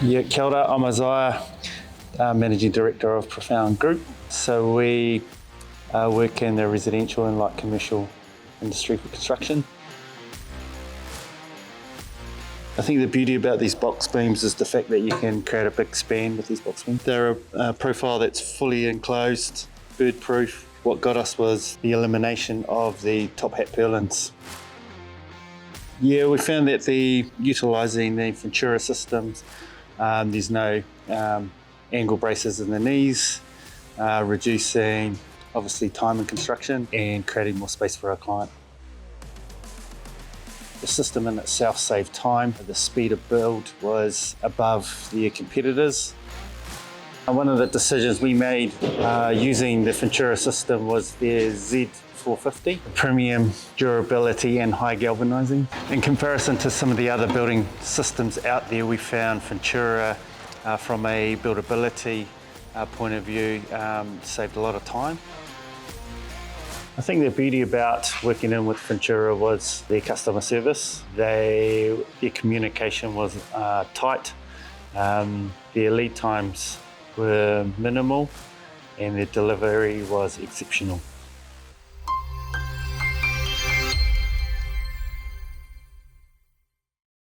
Yeah, kia ora, I'm Isaiah, Managing Director of Profound Group. So we work in the residential and light commercial industry for construction. I think the beauty about these box beams is the fact that you can create a big span with these box beams. They're a profile that's fully enclosed, bird-proof. What got us was the elimination of the top hat purlins. Yeah, we found that utilising the Ventura systems, there's no angle braces in the knees, reducing obviously time in construction and creating more space for our client. The system in itself saved time. The speed of build was above the competitors. One of the decisions we made using the Ventura system was their Z450, premium durability and high galvanizing. In comparison to some of the other building systems out there, we found Ventura from a buildability point of view saved a lot of time. I think the beauty about working in with Ventura was their customer service. Their communication was tight, their lead times were minimal, and their delivery was exceptional.